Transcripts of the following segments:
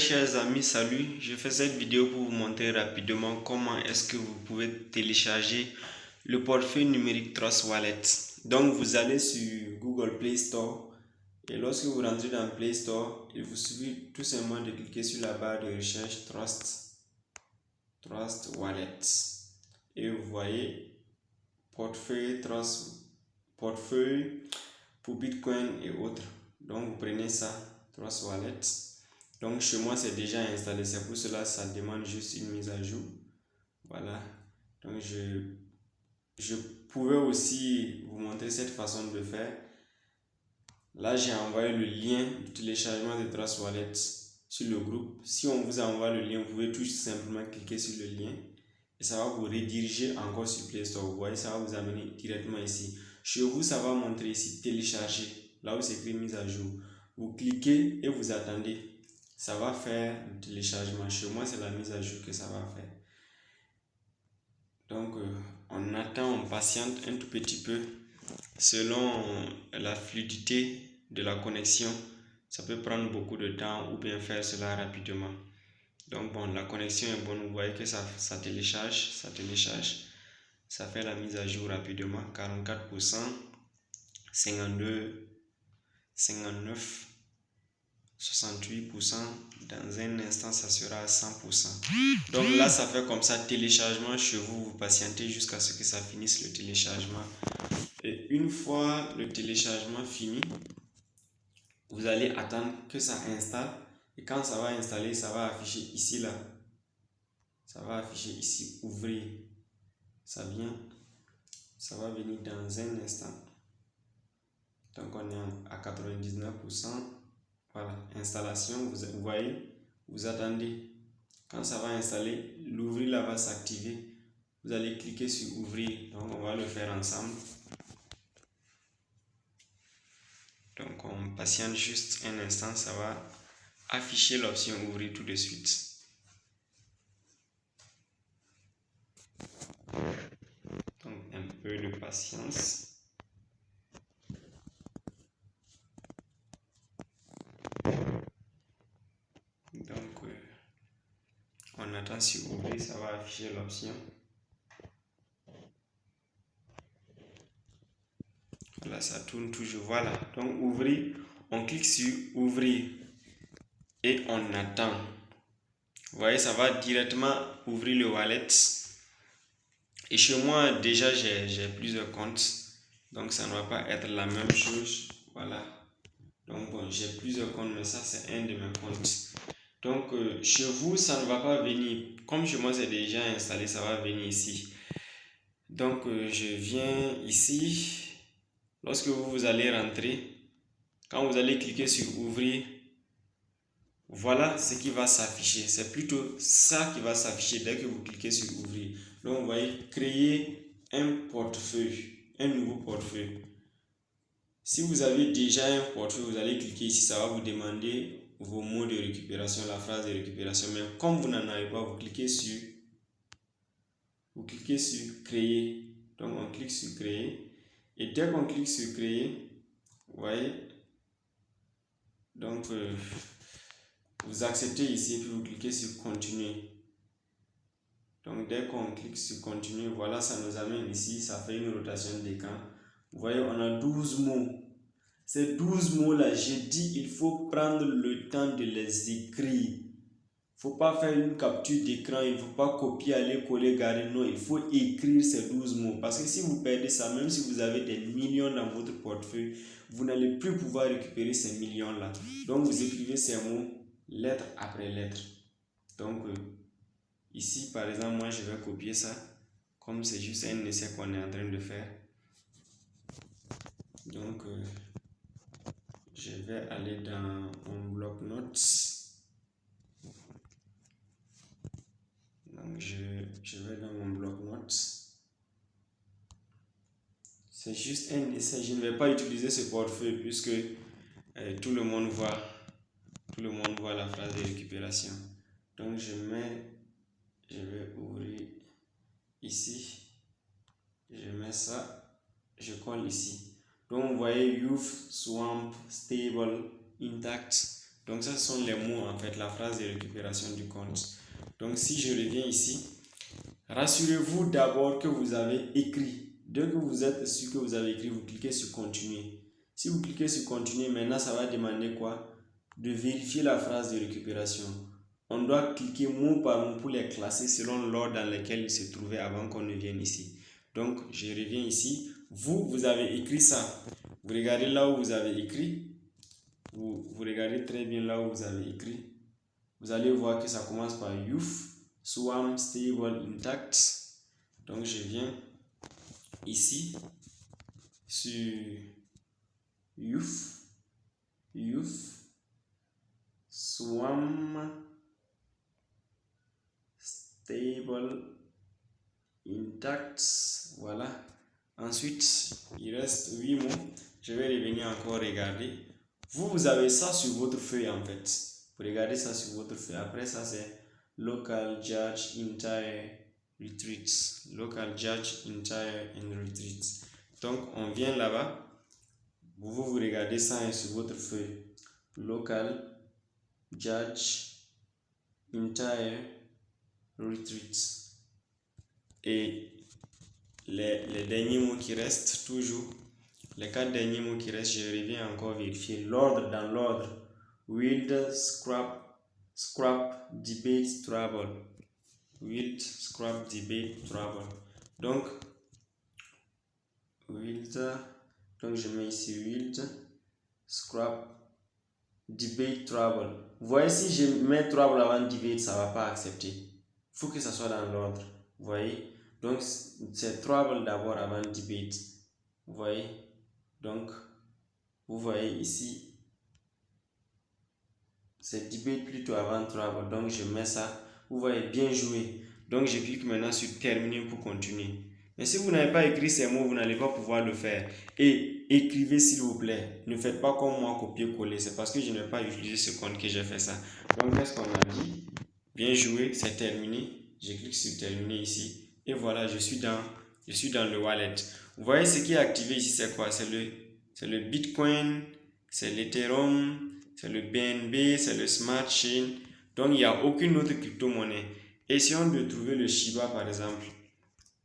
chers amis, salut. Je fais cette vidéo pour vous montrer rapidement comment est-ce que vous pouvez télécharger le portefeuille numérique Trust Wallet. Donc vous allez sur Google Play Store et lorsque vous rentrez dans Play Store, il vous suffit tout simplement de cliquer sur la barre de recherche Trust Wallet et vous voyez portefeuille pour Bitcoin et autres. Donc vous prenez ça, Trust Wallet. Donc chez moi c'est déjà installé, c'est pour cela ça demande juste une mise à jour. Voilà. Donc je pouvais aussi vous montrer cette façon de faire. Là j'ai envoyé le lien du téléchargement de Trust Wallet sur le groupe. Si on vous envoie le lien, vous pouvez tout simplement cliquer sur le lien et ça va vous rediriger encore sur Play Store. Vous voyez, ça va vous amener directement ici. Chez vous, ça va montrer ici télécharger, là où c'est écrit mise à jour. Vous cliquez et vous attendez. Ça va faire le téléchargement. Chez moi, c'est la mise à jour que ça va faire. Donc, on attend, on patiente un tout petit peu. Selon la fluidité de la connexion, ça peut prendre beaucoup de temps ou bien faire cela rapidement. Donc, bon, la connexion est bonne. Vous voyez que ça télécharge, ça fait la mise à jour rapidement. 44%, 52, 59. 68%, dans un instant ça sera à 100%. Donc là ça fait comme ça, téléchargement chez vous, vous patientez jusqu'à ce que ça finisse le téléchargement. Et une fois le téléchargement fini, vous allez attendre que ça installe. Et quand ça va installer, ça va afficher ici là. Ça va afficher ici, ouvrir. Ça va venir dans un instant. Donc on est à 99%. Voilà, installation, vous voyez, vous attendez. Quand ça va installer, l'ouvrir là va s'activer. Vous allez cliquer sur ouvrir. Donc on va le faire ensemble. Donc on patiente juste un instant, ça va afficher l'option ouvrir tout de suite. Donc un peu de patience. Donc on attend sur ouvrir, ça va afficher l'option. Voilà, ça tourne toujours. Voilà, donc ouvrir, on clique sur ouvrir et on attend. Vous voyez, ça va directement ouvrir le wallet. Et chez moi, déjà, j'ai plusieurs comptes. Donc, ça ne va pas être la même chose. Voilà. Donc, bon, j'ai plusieurs comptes, mais ça, c'est un de mes comptes. Donc, chez vous, ça ne va pas venir. Comme chez moi, c'est déjà installé, ça va venir ici. Donc, je viens ici. Lorsque vous allez rentrer, quand vous allez cliquer sur ouvrir, voilà ce qui va s'afficher. C'est plutôt ça qui va s'afficher dès que vous cliquez sur ouvrir. Donc, vous voyez, créer un portefeuille, un nouveau portefeuille. Si vous avez déjà un portefeuille, vous allez cliquer ici, ça va vous demander vos mots de récupération, la phrase de récupération. Mais comme vous n'en avez pas, vous cliquez sur créer. Donc, on clique sur créer. Et dès qu'on clique sur créer, vous voyez, donc vous acceptez ici et puis vous cliquez sur continuer. Donc dès qu'on clique sur continuer, voilà, ça nous amène ici, ça fait une rotation d'écran. Vous voyez, on a 12 mots. Ces 12 mots là, j'ai dit, il faut prendre le temps de les écrire. Il ne faut pas faire une capture d'écran, il ne faut pas copier, aller coller, garder. Non, il faut écrire ces 12 mots. Parce que si vous perdez ça, même si vous avez des millions dans votre portefeuille, vous n'allez plus pouvoir récupérer ces millions-là. Donc, vous écrivez ces mots, lettre après lettre. Donc, ici, par exemple, moi, je vais copier ça. Comme c'est juste un essai qu'on est en train de faire. Donc, je vais aller dans mon bloc-notes. Donc, je vais dans mon bloc-notes. C'est juste un essai. Je ne vais pas utiliser ce portefeuille puisque tout le monde voit la phrase de récupération. Donc, je vais ouvrir ici. Je mets ça. Je colle ici. Donc, vous voyez Youth, Swamp, Stable, Intact. Donc ça, ce sont les mots en fait, la phrase de récupération du compte. Donc si je reviens ici, rassurez-vous d'abord que vous avez écrit. Dès que vous êtes sûr que vous avez écrit, vous cliquez sur continuer. Si vous cliquez sur continuer, maintenant ça va demander quoi? De vérifier la phrase de récupération. On doit cliquer mot par mot pour les classer selon l'ordre dans lequel ils se trouvaient avant qu'on ne vienne ici. Donc je reviens ici. Vous avez écrit ça. Vous regardez là où vous avez écrit. Vous regardez très bien là où vous avez écrit. Vous allez voir que ça commence par youth, swarm, stable, intact. Donc je viens ici sur youth, swarm, stable, intact. Voilà. Ensuite, il reste 8 mots. Je vais revenir encore regarder. Vous avez ça sur votre feuille en fait. Vous regardez ça sur votre feuille. Après ça, c'est local, judge, entire, retreat. Local, judge, entire and retreat. Donc, on vient là-bas. Vous regardez ça sur votre feuille. Local, judge, entire, retreat. Et les derniers mots qui restent, toujours, les 4 derniers mots qui restent, je reviens encore vérifier l'ordre dans l'ordre. Wild, scrap, debate, trouble. Wild, scrap, debate, trouble. Donc je mets ici wild, scrap, debate, trouble. Vous voyez, si je mets trouble avant debate, ça ne va pas accepter. Il faut que ça soit dans l'ordre. Vous voyez? Donc c'est trouble d'abord avant debate. Vous voyez? Donc vous voyez ici, c'est debate plutôt avant trouble. Donc je mets ça. Vous voyez, bien joué. Donc je clique maintenant sur terminer pour continuer. Mais si vous n'avez pas écrit ces mots, vous n'allez pas pouvoir le faire. Et écrivez s'il vous plaît. Ne faites pas comme moi, copier-coller. C'est parce que je n'ai pas utilisé ce compte que j'ai fait ça. Donc qu'est-ce qu'on a dit? Bien joué, c'est terminé. Je clique sur terminer ici. Et voilà, je suis dans le wallet. Vous voyez ce qui est activé ici, c'est quoi? C'est le Bitcoin, c'est l'Ethereum, c'est le BNB, c'est le Smart Chain. Donc il n'y a aucune autre crypto-monnaie. Essayons de trouver le Shiba par exemple.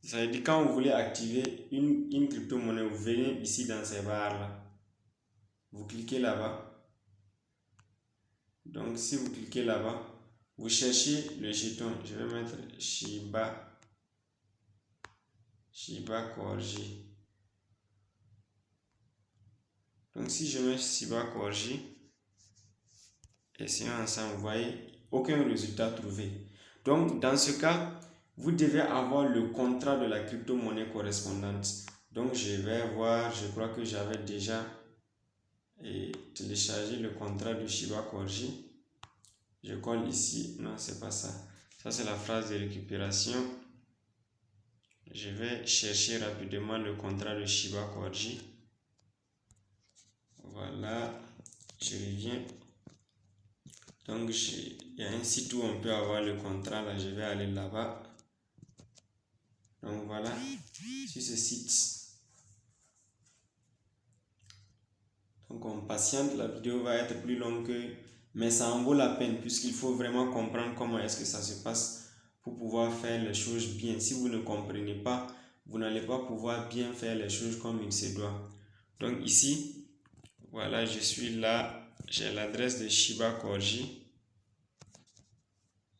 Ça veut dire quand vous voulez activer une crypto-monnaie, vous venez ici dans ces barres-là. Vous cliquez là-bas. Donc si vous cliquez là-bas, vous cherchez le jeton. Je vais mettre Shiba Corgi. Donc si je mets Shiba Corgi, essayons ensemble, vous voyez, aucun résultat trouvé. Donc dans ce cas, vous devez avoir le contrat de la crypto-monnaie correspondante. Donc je vais voir, je crois que j'avais déjà téléchargé le contrat de Shiba Corgi. Je colle ici, non c'est pas ça. Ça c'est la phrase de récupération. Je vais chercher rapidement le contrat de Shiba Corgi. Voilà, je reviens. Donc il y a un site où on peut avoir le contrat, là je vais aller là-bas. Donc voilà, sur ce site. Donc on patiente, la vidéo va être plus longue mais ça en vaut la peine puisqu'il faut vraiment comprendre comment est-ce que ça se passe pour pouvoir faire les choses bien. Si vous ne comprenez pas, vous n'allez pas pouvoir bien faire les choses comme il se doit. Donc ici, voilà, je suis là, j'ai l'adresse de Shiba Corgi.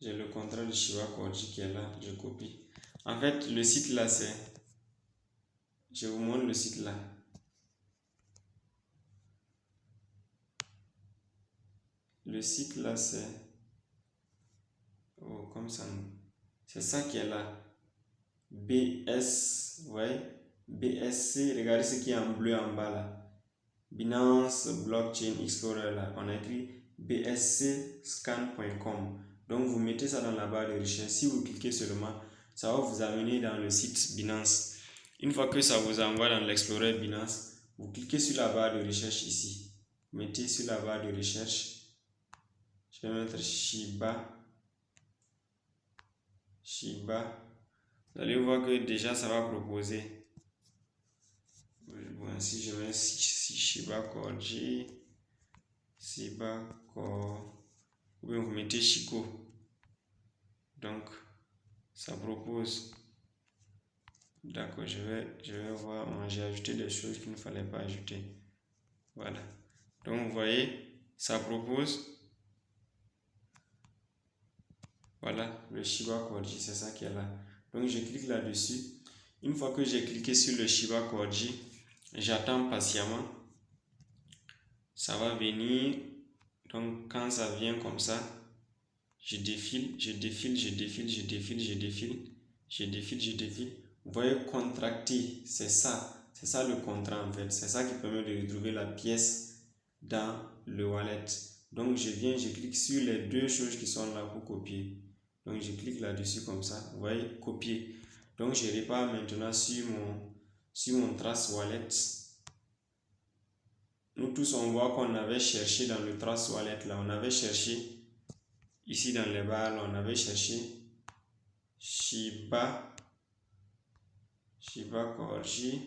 J'ai le contrat de Shiba Corgi qui est là, je copie. En fait, le site là, c'est... Je vous montre le site là. Le site là, c'est... Oh, comme ça. C'est ça qui est là. BS, ouais. BSC, regardez ce qui est en bleu en bas là. Binance Blockchain Explorer là. On a écrit bscscan.com. Donc vous mettez ça dans la barre de recherche. Si vous cliquez seulement, ça va vous amener dans le site Binance. Une fois que ça vous envoie dans l'Explorer Binance, vous cliquez sur la barre de recherche ici. Mettez sur la barre de recherche. Je vais mettre Shiba. Vous allez voir que déjà ça va proposer. Bon, si je mets Shiba Corgi, Sibacor, ou bien vous mettez Chico. Donc, ça propose. D'accord, je vais voir. J'ai ajouté des choses qu'il ne fallait pas ajouter. Voilà. Donc, vous voyez, ça propose. Voilà, le Shiba Koji, c'est ça qui est là. Donc, je clique là-dessus. Une fois que j'ai cliqué sur le Shiba Koji, j'attends patiemment. Ça va venir. Donc, quand ça vient comme ça, je défile. Vous voyez, contracter, c'est ça. C'est ça le contrat en fait. C'est ça qui permet de retrouver la pièce dans le wallet. Donc, je clique sur les deux choses qui sont là pour copier. Donc, je clique là-dessus comme ça. Vous voyez, copier. Donc, je repars maintenant sur mon Trust Wallet. Nous tous, on voit qu'on avait cherché dans le Trust Wallet là. On avait cherché ici dans les barres là, on avait cherché Shiba Koji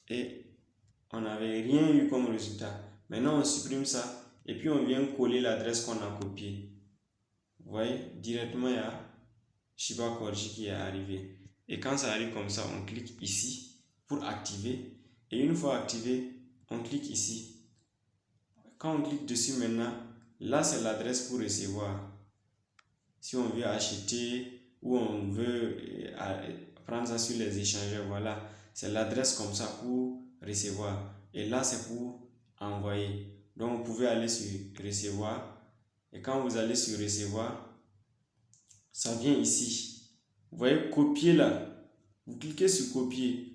et on n'avait rien eu comme résultat. Maintenant, on supprime ça et puis on vient coller l'adresse qu'on a copiée. Vous voyez, directement il y a Shiba Koji qui est arrivé. Et quand ça arrive comme ça, on clique ici pour activer. Et une fois activé, on clique ici. Quand on clique dessus maintenant, là c'est l'adresse pour recevoir. Si on veut acheter ou on veut prendre ça sur les échangeurs, voilà, c'est l'adresse comme ça pour recevoir. Et là c'est pour envoyer. Donc vous pouvez aller sur recevoir. Et quand vous allez sur recevoir, ça vient ici. Vous voyez, copier là. Vous cliquez sur copier.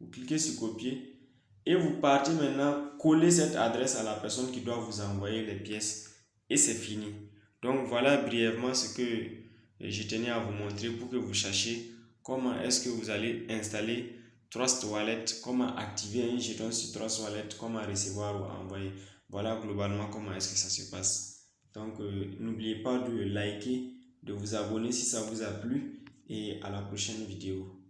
Vous cliquez sur copier. Et vous partez maintenant coller cette adresse à la personne qui doit vous envoyer les pièces. Et c'est fini. Donc voilà brièvement ce que je tenais à vous montrer pour que vous cherchiez comment est-ce que vous allez installer Trust Wallet, comment activer un jeton sur Trust Wallet, comment recevoir ou envoyer. Voilà globalement comment est-ce que ça se passe. Donc n'oubliez pas de liker, de vous abonner si ça vous a plu et à la prochaine vidéo.